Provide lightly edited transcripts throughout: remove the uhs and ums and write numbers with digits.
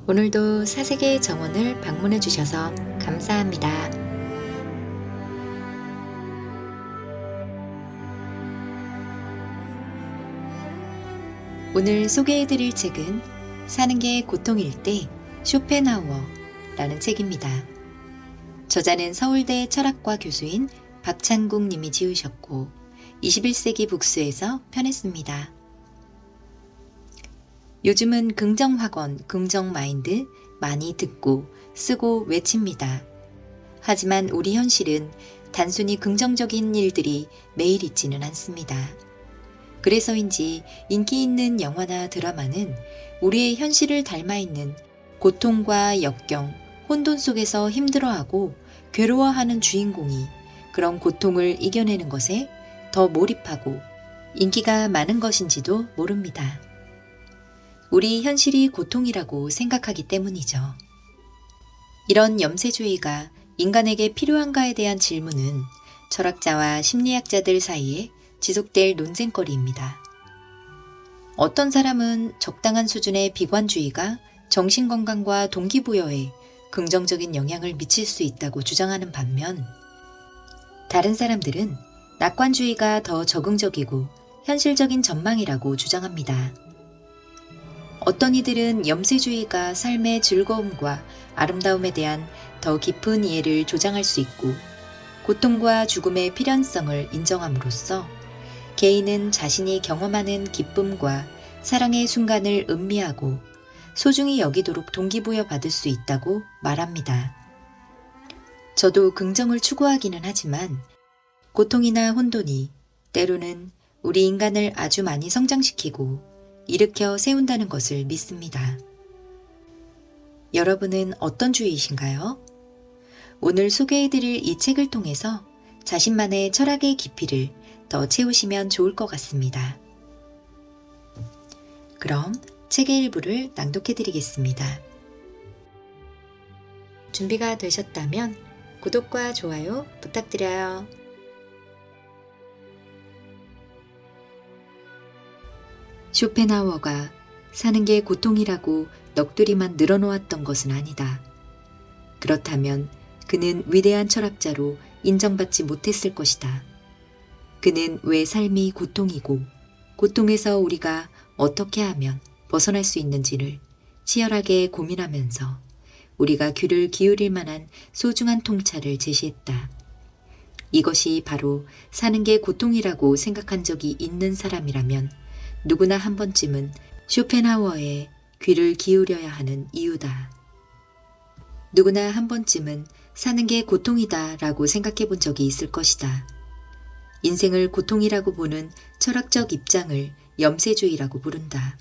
오늘도 사색의 정원을 방문해 주셔서 감사합니다. 오늘 소개해 드릴 책은 사는 게 고통일 때 쇼펜하우어라는 책입니다. 저자는 서울대 철학과 교수인 박찬국 님이 지으셨고 21세기 북스에서 편했습니다. 요즘은 긍정학원, 긍정마인드 많이 듣고 쓰고 외칩니다. 하지만 우리 현실은 단순히 긍정적인 일들이 매일 있지는 않습니다. 그래서인지 인기 있는 영화나 드라마는 우리의 현실을 닮아있는 고통과 역경, 혼돈 속에서 힘들어하고 괴로워하는 주인공이 그런 고통을 이겨내는 것에 더 몰입하고 인기가 많은 것인지도 모릅니다. 우리 현실이 고통이라고 생각하기 때문이죠. 이런 염세주의가 인간에게 필요한가에 대한 질문은 철학자와 심리학자들 사이에 지속될 논쟁거리입니다. 어떤 사람은 적당한 수준의 비관주의가 정신건강과 동기부여에 긍정적인 영향을 미칠 수 있다고 주장하는 반면 다른 사람들은 낙관주의가 더 적응적이고 현실적인 전망이라고 주장합니다. 어떤 이들은 염세주의가 삶의 즐거움과 아름다움에 대한 더 깊은 이해를 조장할 수 있고 고통과 죽음의 필연성을 인정함으로써 개인은 자신이 경험하는 기쁨과 사랑의 순간을 음미하고 소중히 여기도록 동기부여 받을 수 있다고 말합니다. 저도 긍정을 추구하기는 하지만 고통이나 혼돈이 때로는 우리 인간을 아주 많이 성장시키고 일으켜 세운다는 것을 믿습니다. 여러분은 어떤 주의이신가요? 오늘 소개해드릴 이 책을 통해서 자신만의 철학의 깊이를 더 채우시면 좋을 것 같습니다. 그럼 책의 일부를 낭독해드리겠습니다. 준비가 되셨다면 구독과 좋아요 부탁드려요. 쇼펜하우어가 사는 게 고통이라고 넋두리만 늘어놓았던 것은 아니다. 그렇다면 그는 위대한 철학자로 인정받지 못했을 것이다. 그는 왜 삶이 고통이고 고통에서 우리가 어떻게 하면 벗어날 수 있는지를 치열하게 고민하면서 우리가 귀를 기울일 만한 소중한 통찰을 제시했다. 이것이 바로 사는 게 고통이라고 생각한 적이 있는 사람이라면 누구나 한 번쯤은 쇼펜하우어에 귀를 기울여야 하는 이유다. 누구나 한 번쯤은 사는 게 고통이다 라고 생각해 본 적이 있을 것이다. 인생을 고통이라고 보는 철학적 입장을 염세주의라고 부른다.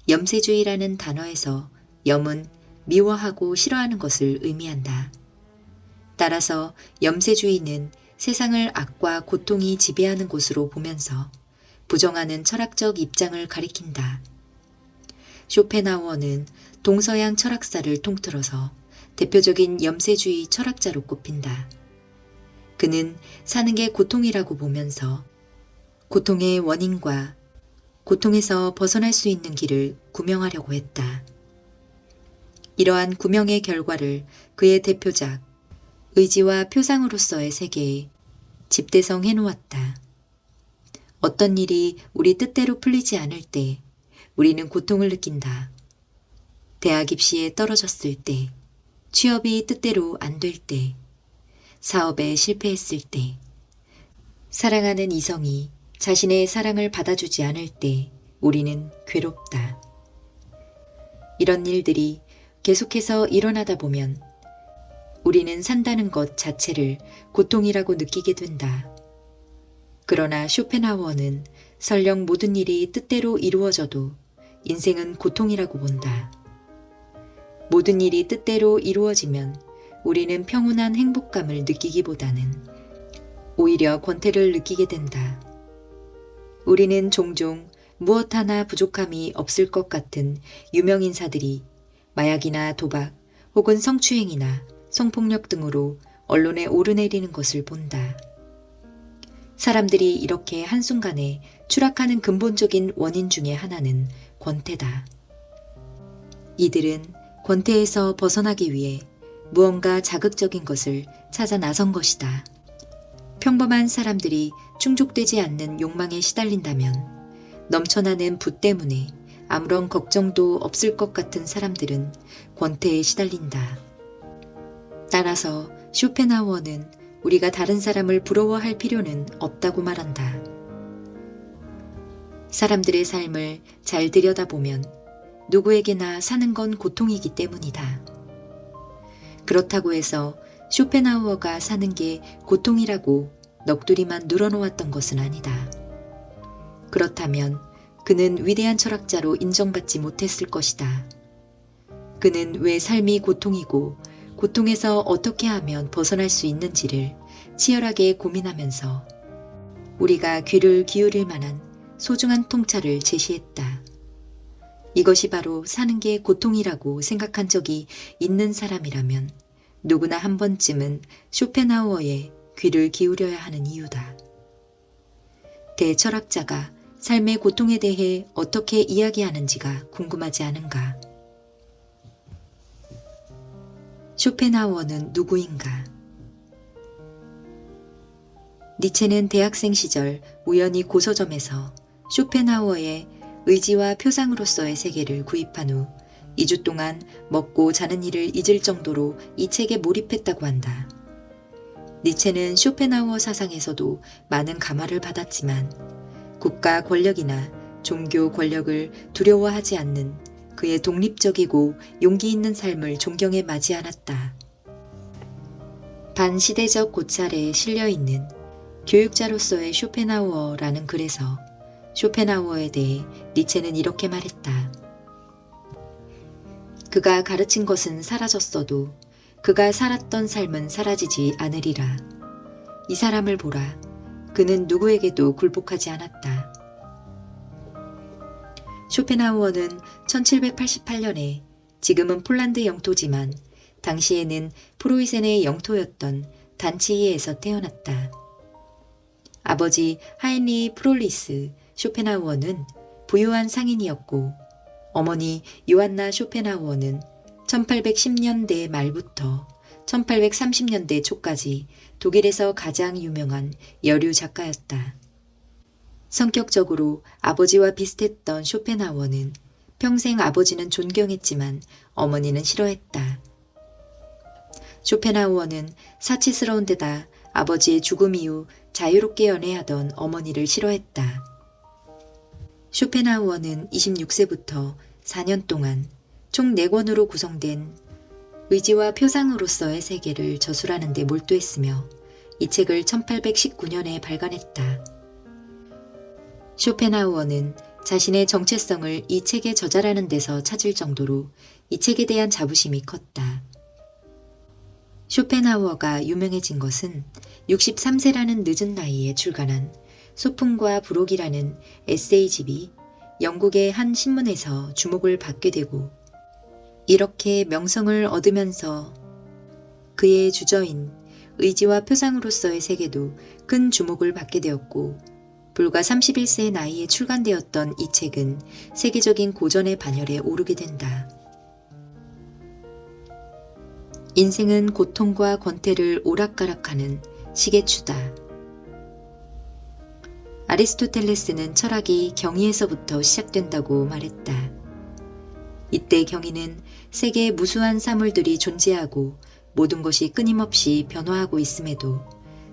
염세주의라는 단어에서 염은 미워하고 싫어하는 것을 의미한다. 따라서 염세주의는 세상을 악과 고통이 지배하는 곳으로 보면서 부정하는 철학적 입장을 가리킨다. 쇼펜하우어는 동서양 철학사를 통틀어서 대표적인 염세주의 철학자로 꼽힌다. 그는 사는 게 고통이라고 보면서 고통의 원인과 고통에서 벗어날 수 있는 길을 구명하려고 했다. 이러한 구명의 결과를 그의 대표작 의지와 표상으로서의 세계에 집대성해 놓았다. 어떤 일이 우리 뜻대로 풀리지 않을 때 우리는 고통을 느낀다. 대학 입시에 떨어졌을 때, 취업이 뜻대로 안 될 때, 사업에 실패했을 때, 사랑하는 이성이 자신의 사랑을 받아주지 않을 때 우리는 괴롭다. 이런 일들이 계속해서 일어나다 보면 우리는 산다는 것 자체를 고통이라고 느끼게 된다. 그러나 쇼펜하우어는 설령 모든 일이 뜻대로 이루어져도 인생은 고통이라고 본다. 모든 일이 뜻대로 이루어지면 우리는 평온한 행복감을 느끼기보다는 오히려 권태를 느끼게 된다. 우리는 종종 무엇 하나 부족함이 없을 것 같은 유명인사들이 마약이나 도박 혹은 성추행이나 성폭력 등으로 언론에 오르내리는 것을 본다. 사람들이 이렇게 한순간에 추락하는 근본적인 원인 중에 하나는 권태다. 이들은 권태에서 벗어나기 위해 무언가 자극적인 것을 찾아 나선 것이다. 평범한 사람들이 충족되지 않는 욕망에 시달린다면 넘쳐나는 부 때문에 아무런 걱정도 없을 것 같은 사람들은 권태에 시달린다. 따라서 쇼펜하우어는 우리가 다른 사람을 부러워할 필요는 없다고 말한다. 사람들의 삶을 잘 들여다보면 누구에게나 사는 건 고통이기 때문이다. 그렇다고 해서 쇼펜하우어가 사는 게 고통이라고 넋두리만 늘어놓았던 것은 아니다. 그렇다면 그는 위대한 철학자로 인정받지 못했을 것이다. 그는 왜 삶이 고통이고 고통에서 어떻게 하면 벗어날 수 있는지를 치열하게 고민하면서 우리가 귀를 기울일 만한 소중한 통찰을 제시했다. 이것이 바로 사는 게 고통이라고 생각한 적이 있는 사람이라면 누구나 한 번쯤은 쇼펜하우어에 귀를 기울여야 하는 이유다. 대철학자가 삶의 고통에 대해 어떻게 이야기하는지가 궁금하지 않은가? 쇼펜하우어는 누구인가? 니체는 대학생 시절 우연히 고서점에서 쇼펜하우어의 의지와 표상으로서의 세계를 구입한 후 2주 동안 먹고 자는 일을 잊을 정도로 이 책에 몰입했다고 한다. 니체는 쇼펜하우어 사상에서도 많은 감화를 받았지만 국가 권력이나 종교 권력을 두려워하지 않는 그의 독립적이고 용기 있는 삶을 존경해 마지 않았다. 반시대적 고찰에 실려있는 교육자로서의 쇼펜하우어라는 글에서 쇼펜하우어에 대해 니체는 이렇게 말했다. 그가 가르친 것은 사라졌어도 그가 살았던 삶은 사라지지 않으리라. 이 사람을 보라. 그는 누구에게도 굴복하지 않았다. 쇼펜하우어는 1788년에 지금은 폴란드 영토지만 당시에는 프로이센의 영토였던 단치히에서 태어났다. 아버지 하인리 프롤리스 쇼펜하우어는 부유한 상인이었고 어머니 요한나 쇼펜하우어는 1810년대 말부터 1830년대 초까지 독일에서 가장 유명한 여류 작가였다. 성격적으로 아버지와 비슷했던 쇼펜하우어는 평생 아버지는 존경했지만 어머니는 싫어했다. 쇼펜하우어는 사치스러운 데다 아버지의 죽음 이후 자유롭게 연애하던 어머니를 싫어했다. 쇼펜하우어는 26세부터 4년 동안 총 4권으로 구성된 의지와 표상으로서의 세계를 저술하는 데 몰두했으며 이 책을 1819년에 발간했다. 쇼펜하우어는 자신의 정체성을 이 책의 저자라는 데서 찾을 정도로 이 책에 대한 자부심이 컸다. 쇼펜하우어가 유명해진 것은 63세라는 늦은 나이에 출간한 소품과 부록이라는 에세이집이 영국의 한 신문에서 주목을 받게 되고 이렇게 명성을 얻으면서 그의 주저인 의지와 표상으로서의 세계도 큰 주목을 받게 되었고 불과 31세의 나이에 출간되었던 이 책은 세계적인 고전의 반열에 오르게 된다. 인생은 고통과 권태를 오락가락하는 시계추다. 아리스토텔레스는 철학이 경의에서부터 시작된다고 말했다. 이때 경의는 세계에 무수한 사물들이 존재하고 모든 것이 끊임없이 변화하고 있음에도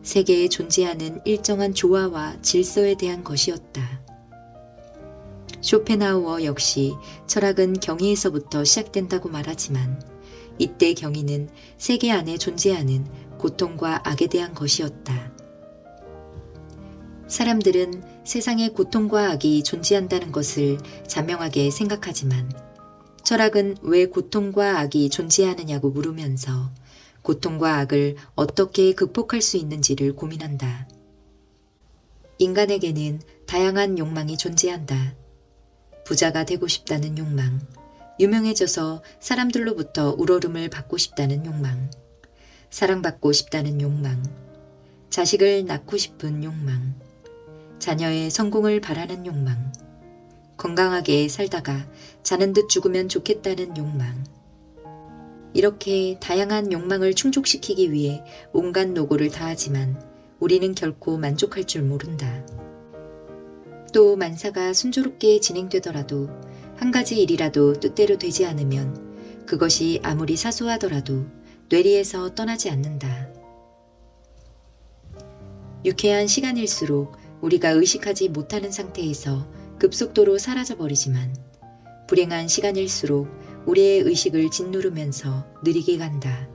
세계에 존재하는 일정한 조화와 질서에 대한 것이었다. 쇼펜하우어 역시 철학은 경의에서부터 시작된다고 말하지만 이때 경의는 세계 안에 존재하는 고통과 악에 대한 것이었다. 사람들은 세상에 고통과 악이 존재한다는 것을 자명하게 생각하지만 철학은 왜 고통과 악이 존재하느냐고 물으면서 고통과 악을 어떻게 극복할 수 있는지를 고민한다. 인간에게는 다양한 욕망이 존재한다. 부자가 되고 싶다는 욕망, 유명해져서 사람들로부터 우러름을 받고 싶다는 욕망, 사랑받고 싶다는 욕망, 자식을 낳고 싶은 욕망, 자녀의 성공을 바라는 욕망, 건강하게 살다가 자는 듯 죽으면 좋겠다는 욕망. 이렇게 다양한 욕망을 충족시키기 위해 온갖 노고를 다하지만 우리는 결코 만족할 줄 모른다. 또 만사가 순조롭게 진행되더라도 한 가지 일이라도 뜻대로 되지 않으면 그것이 아무리 사소하더라도 뇌리에서 떠나지 않는다. 유쾌한 시간일수록 우리가 의식하지 못하는 상태에서 급속도로 사라져버리지만 불행한 시간일수록 우리의 의식을 짓누르면서 느리게 간다.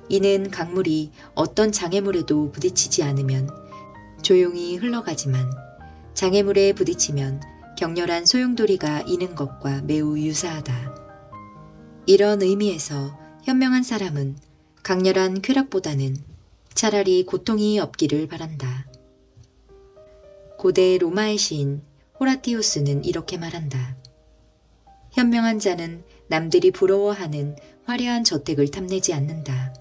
이는 강물이 어떤 장애물에도 부딪히지 않으면 조용히 흘러가지만 장애물에 부딪히면 격렬한 소용돌이가 이는 것과 매우 유사하다. 이런 의미에서 현명한 사람은 강렬한 쾌락보다는 차라리 고통이 없기를 바란다. 고대 로마의 시인 호라티우스는 이렇게 말한다. 현명한 자는 남들이 부러워하는 화려한 저택을 탐내지 않는다.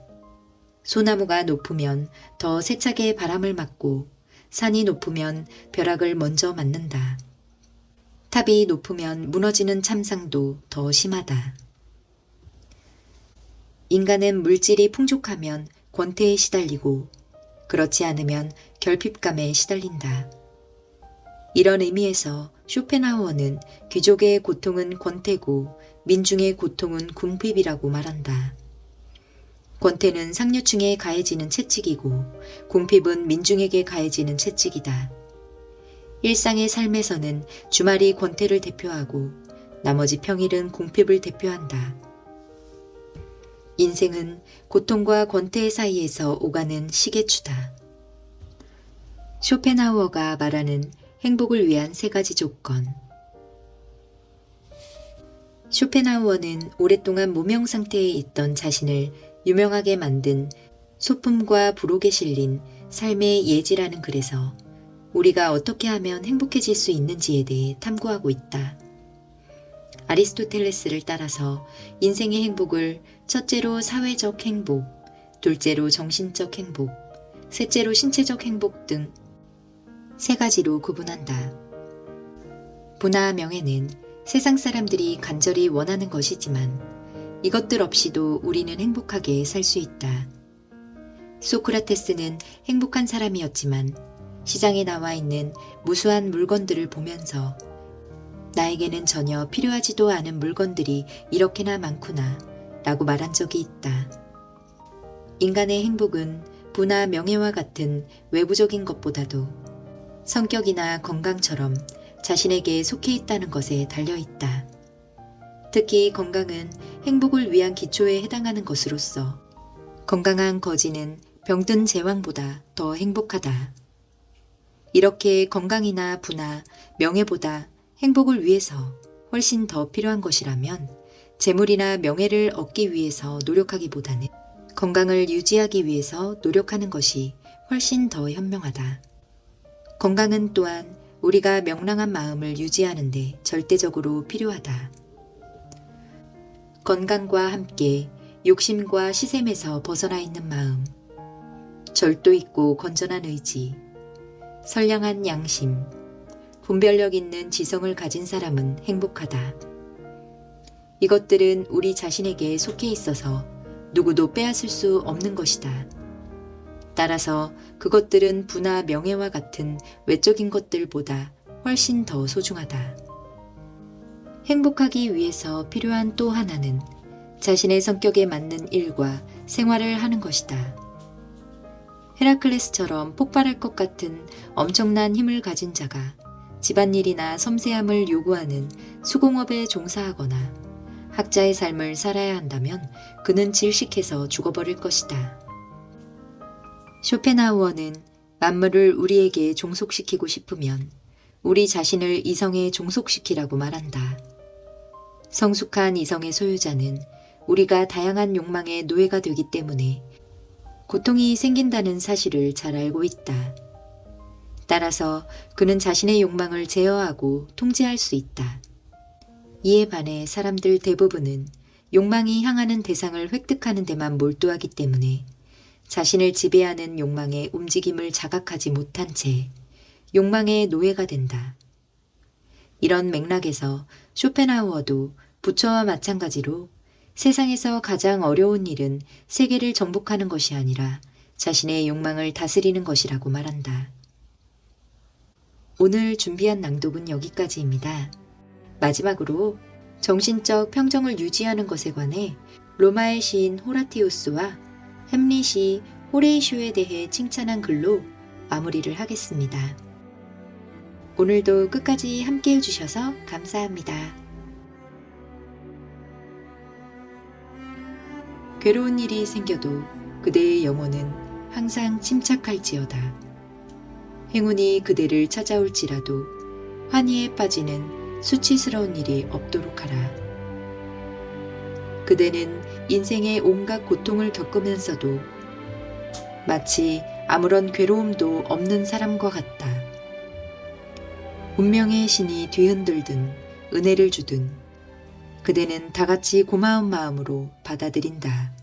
소나무가 높으면 더 세차게 바람을 맞고 산이 높으면 벼락을 먼저 맞는다. 탑이 높으면 무너지는 참상도 더 심하다. 인간은 물질이 풍족하면 권태에 시달리고 그렇지 않으면 결핍감에 시달린다. 이런 의미에서 쇼펜하우어는 귀족의 고통은 권태고 민중의 고통은 궁핍이라고 말한다. 권태는 상류층에 가해지는 채찍이고 궁핍은 민중에게 가해지는 채찍이다. 일상의 삶에서는 주말이 권태를 대표하고 나머지 평일은 궁핍을 대표한다. 인생은 고통과 권태 사이에서 오가는 시계추다. 쇼펜하우어가 말하는 행복을 위한 3가지 조건. 쇼펜하우어는 오랫동안 무명 상태에 있던 자신을 유명하게 만든 소품과 부록에 실린 삶의 예지라는 글에서 우리가 어떻게 하면 행복해질 수 있는지에 대해 탐구하고 있다. 아리스토텔레스를 따라서 인생의 행복을 첫째로 사회적 행복, 둘째로 정신적 행복, 셋째로 신체적 행복 등 3가지로 구분한다. 부나 명예는 세상 사람들이 간절히 원하는 것이지만 이것들 없이도 우리는 행복하게 살 수 있다. 소크라테스는 행복한 사람이었지만 시장에 나와 있는 무수한 물건들을 보면서 나에게는 전혀 필요하지도 않은 물건들이 이렇게나 많구나 라고 말한 적이 있다. 인간의 행복은 부나 명예와 같은 외부적인 것보다도 성격이나 건강처럼 자신에게 속해 있다는 것에 달려있다. 특히 건강은 행복을 위한 기초에 해당하는 것으로서 건강한 거지는 병든 제왕보다 더 행복하다. 이렇게 건강이나 부나 명예보다 행복을 위해서 훨씬 더 필요한 것이라면 재물이나 명예를 얻기 위해서 노력하기보다는 건강을 유지하기 위해서 노력하는 것이 훨씬 더 현명하다. 건강은 또한 우리가 명랑한 마음을 유지하는 데 절대적으로 필요하다. 건강과 함께 욕심과 시샘에서 벗어나 있는 마음, 절도 있고 건전한 의지, 선량한 양심, 분별력 있는 지성을 가진 사람은 행복하다. 이것들은 우리 자신에게 속해 있어서 누구도 빼앗을 수 없는 것이다. 따라서 그것들은 부나 명예와 같은 외적인 것들보다 훨씬 더 소중하다. 행복하기 위해서 필요한 또 하나는 자신의 성격에 맞는 일과 생활을 하는 것이다. 헤라클레스처럼 폭발할 것 같은 엄청난 힘을 가진 자가 집안일이나 섬세함을 요구하는 수공업에 종사하거나 학자의 삶을 살아야 한다면 그는 질식해서 죽어버릴 것이다. 쇼펜하우어는 만물을 우리에게 종속시키고 싶으면 우리 자신을 이성에 종속시키라고 말한다. 성숙한 이성의 소유자는 우리가 다양한 욕망의 노예가 되기 때문에 고통이 생긴다는 사실을 잘 알고 있다. 따라서 그는 자신의 욕망을 제어하고 통제할 수 있다. 이에 반해 사람들 대부분은 욕망이 향하는 대상을 획득하는 데만 몰두하기 때문에 자신을 지배하는 욕망의 움직임을 자각하지 못한 채 욕망의 노예가 된다. 이런 맥락에서 쇼펜하우어도 부처와 마찬가지로 세상에서 가장 어려운 일은 세계를 정복하는 것이 아니라 자신의 욕망을 다스리는 것이라고 말한다. 오늘 준비한 낭독은 여기까지입니다. 마지막으로 정신적 평정을 유지하는 것에 관해 로마의 시인 호라티우스와 햄릿이 호레이쇼에 대해 칭찬한 글로 마무리를 하겠습니다. 오늘도 끝까지 함께 해주셔서 감사합니다. 괴로운 일이 생겨도 그대의 영혼은 항상 침착할지어다. 행운이 그대를 찾아올지라도 환희에 빠지는 수치스러운 일이 없도록 하라. 그대는 인생의 온갖 고통을 겪으면서도 마치 아무런 괴로움도 없는 사람과 같다. 운명의 신이 뒤흔들든 은혜를 주든 그대는 다같이 고마운 마음으로 받아들인다.